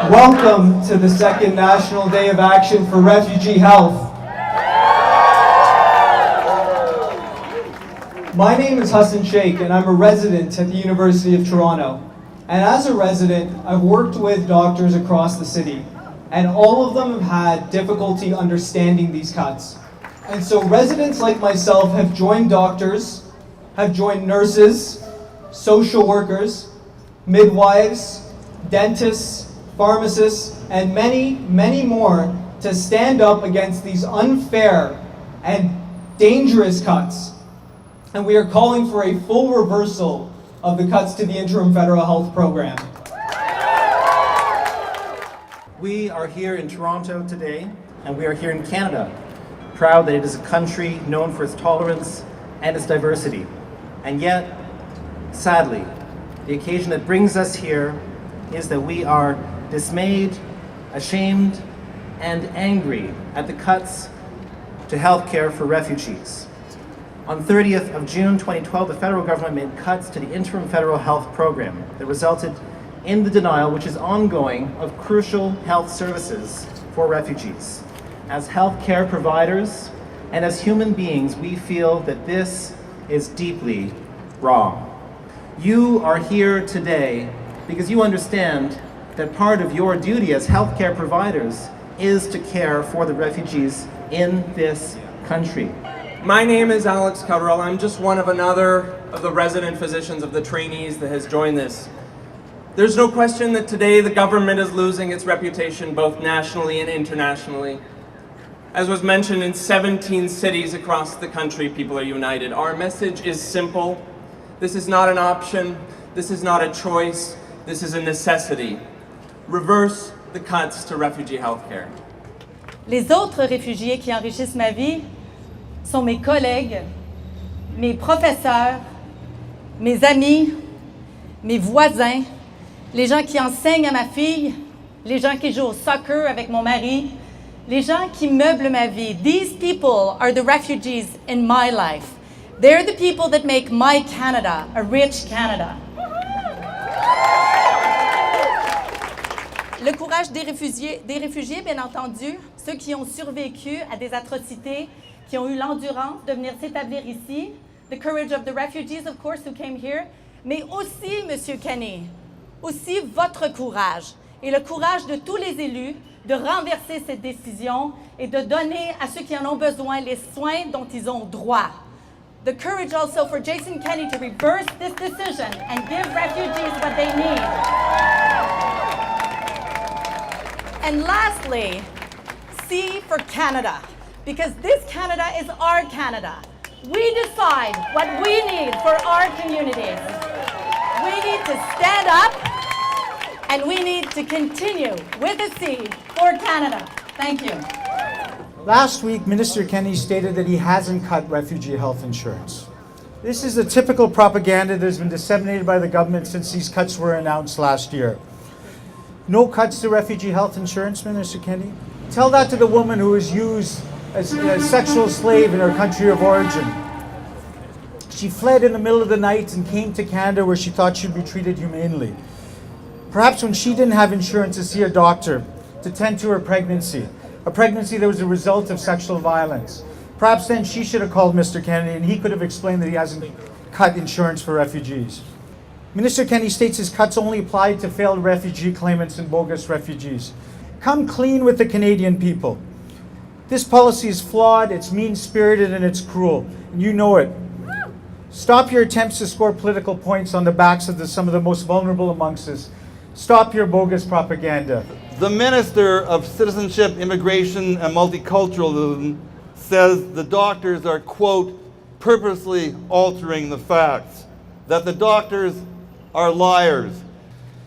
Welcome to the second National Day of Action for Refugee Health. My name is Hassan Sheikh and I'm a resident at the University of Toronto. And as a resident, I've worked with doctors across the city, and all of them have had difficulty understanding these cuts. And so residents like myself have joined doctors, have joined nurses, social workers, midwives, dentists, pharmacists, and many, many more to stand up against these unfair and dangerous cuts. And we are calling for a full reversal of the cuts to the interim federal health program. We are here in Toronto today, and we are here in Canada, proud that it is a country known for its tolerance and its diversity. And yet, sadly, the occasion that brings us here is that we are dismayed, ashamed, and angry at the cuts to healthcare for refugees. On 30th of June 2012, the federal government made cuts to the interim federal health program that resulted in the denial, which is ongoing, of crucial health services for refugees. As healthcare providers and as human beings, we feel that this is deeply wrong. You are here today because you understand that part of your duty as healthcare providers is to care for the refugees in this country. My name is Alex Cotterill. I'm just one of another of the resident physicians of the trainees that has joined this. There's no question that today the government is losing its reputation both nationally and internationally. As was mentioned, in 17 cities across the country, people are united. Our message is simple. This is not an option. This is not a choice. This is a necessity. Reverse the cuts to refugee healthcare. Les autres réfugiés qui enrichissent ma vie sont mes collègues, mes professeurs, mes amis, mes voisins, les gens qui enseignent à ma fille, les gens qui jouent au soccer avec mon mari, les gens qui meublent ma vie. These people are the refugees in my life. They're the people that make my Canada a rich Canada. Le courage des réfugiés, bien entendu, ceux qui ont survécu à des atrocités, qui ont eu l'endurance de venir s'établir ici. The courage of the refugees, of course, who came here. Mais aussi, Monsieur Kenney, aussi votre courage et le courage de tous les élus de renverser cette décision et de donner à ceux qui en ont besoin les soins dont ils ont droit. The courage also for Jason Kenney to reverse this decision and give refugees what they need. And lastly, C for Canada, because this Canada is our Canada. We decide what we need for our communities. We need to stand up and we need to continue with a C for Canada. Thank you. Last week, Minister Kenney stated that he hasn't cut refugee health insurance. This is the typical propaganda that has been disseminated by the government since these cuts were announced last year. No cuts to refugee health insurance, Minister Kenney? Tell that to the woman who was used as a sexual slave in her country of origin. She fled in the middle of the night and came to Canada where she thought she'd be treated humanely. Perhaps when she didn't have insurance to see a doctor to tend to her pregnancy, a pregnancy that was a result of sexual violence. Perhaps then she should have called Mr. Kennedy and he could have explained that he hasn't cut insurance for refugees. Minister Kenney states his cuts only apply to failed refugee claimants and bogus refugees. Come clean with the Canadian people. This policy is flawed, it's mean-spirited, and it's cruel, and you know it. Stop your attempts to score political points on the backs of some of the most vulnerable amongst us. Stop your bogus propaganda. The Minister of Citizenship, Immigration and Multiculturalism says the doctors are, quote, purposely altering the facts, that the doctors are liars.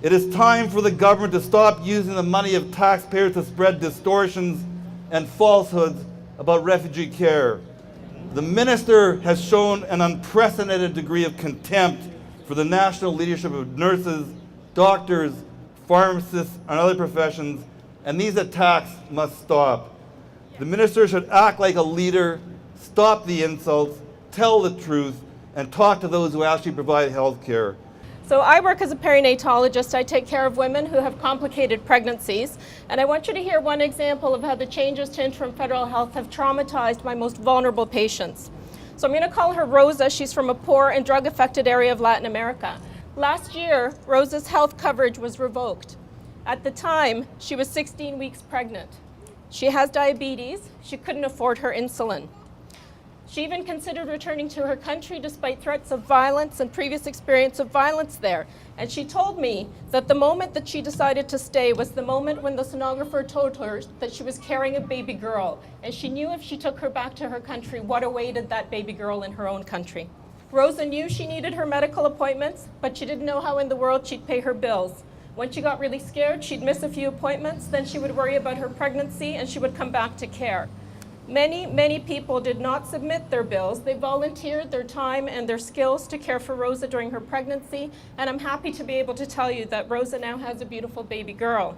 It is time for the government to stop using the money of taxpayers to spread distortions and falsehoods about refugee care. The minister has shown an unprecedented degree of contempt for the national leadership of nurses, doctors, pharmacists, and other professions, and these attacks must stop. The minister should act like a leader, stop the insults, tell the truth, and talk to those who actually provide health care. So I work as a perinatologist. I take care of women who have complicated pregnancies. And I want you to hear one example of how the changes to interim federal health have traumatized my most vulnerable patients. So I'm going to call her Rosa. She's from a poor and drug-affected area of Latin America. Last year, Rosa's health coverage was revoked. At the time, she was 16 weeks pregnant. She has diabetes. She couldn't afford her insulin. She even considered returning to her country despite threats of violence and previous experience of violence there. And she told me that the moment that she decided to stay was the moment when the sonographer told her that she was carrying a baby girl. And she knew if she took her back to her country, what awaited that baby girl in her own country. Rosa knew she needed her medical appointments, but she didn't know how in the world she'd pay her bills. When she got really scared, she'd miss a few appointments, then she would worry about her pregnancy and she would come back to care. Many people did not submit their bills. They volunteered their time and their skills to care for Rosa during her pregnancy, and I'm happy to be able to tell you that Rosa now has a beautiful baby girl.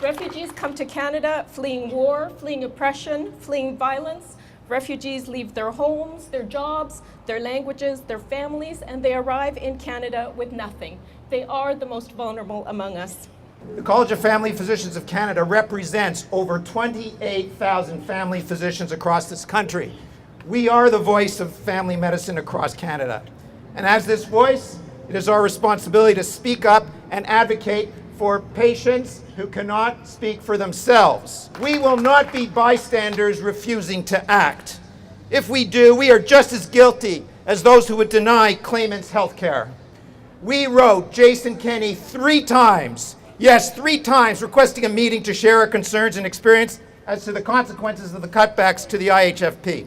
Refugees come to Canada fleeing war, fleeing oppression, fleeing violence. Refugees leave their homes, their jobs, their languages, their families, and they arrive in Canada with nothing. They are the most vulnerable among us. The College of Family Physicians of Canada represents over 28,000 family physicians across this country. We are the voice of family medicine across Canada. And as this voice, it is our responsibility to speak up and advocate for patients who cannot speak for themselves. We will not be bystanders refusing to act. If we do, we are just as guilty as those who would deny claimants health care. We wrote Jason Kenney 3 times. Yes, 3 times requesting a meeting to share our concerns and experience as to the consequences of the cutbacks to the IHFP.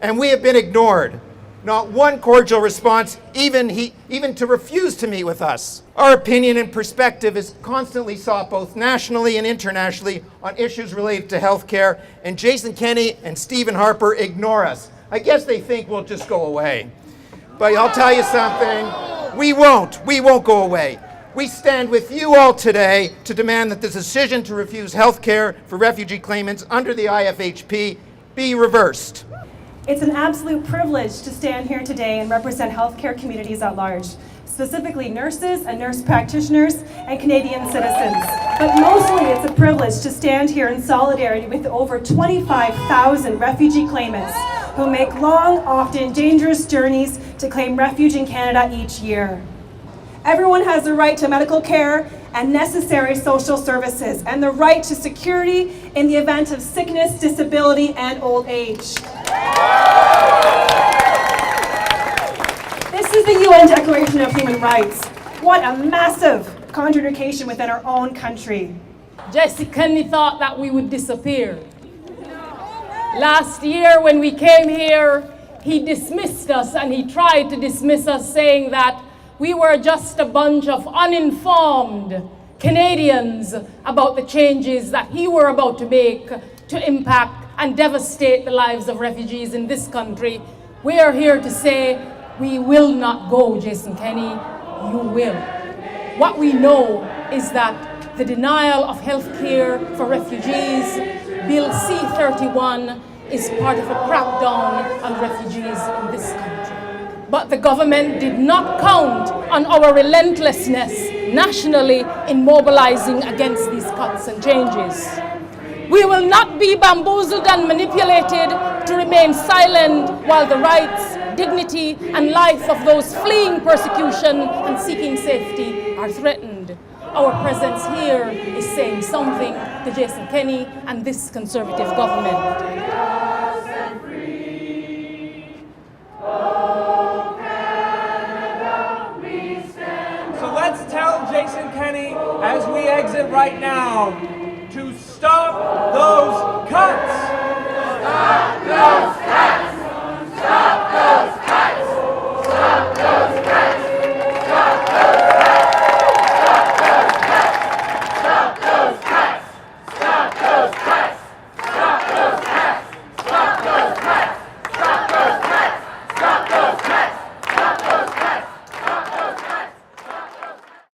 And we have been ignored. Not one cordial response, even to refuse to meet with us. Our opinion and perspective is constantly sought both nationally and internationally on issues related to healthcare, and Jason Kenney and Stephen Harper ignore us. I guess they think we'll just go away. But I'll tell you something, we won't go away. We stand with you all today to demand that the decision to refuse health care for refugee claimants under the IFHP be reversed. It's an absolute privilege to stand here today and represent healthcare communities at large, specifically nurses and nurse practitioners and Canadian citizens. But mostly it's a privilege to stand here in solidarity with the over 25,000 refugee claimants who make long, often dangerous journeys to claim refuge in Canada each year. Everyone has the right to medical care and necessary social services, and the right to security in the event of sickness, disability, and old age. This is the UN Declaration of Human Rights. What a massive contradiction within our own country. Jason Kenney thought that we would disappear. Last year when we came here, he dismissed us, and he tried to dismiss us, saying that we were just a bunch of uninformed Canadians about the changes that he were about to make to impact and devastate the lives of refugees in this country. We are here to say we will not go, Jason Kenney, you will. What we know is that the denial of health care for refugees, Bill C-31, is part of a crackdown on refugees in this country. But the government did not count on our relentlessness nationally in mobilizing against these cuts and changes. We will not be bamboozled and manipulated to remain silent while the rights, dignity, and life of those fleeing persecution and seeking safety are threatened. Our presence here is saying something to Jason Kenney and this Conservative government. So let's tell Jason Kenney as we exit right now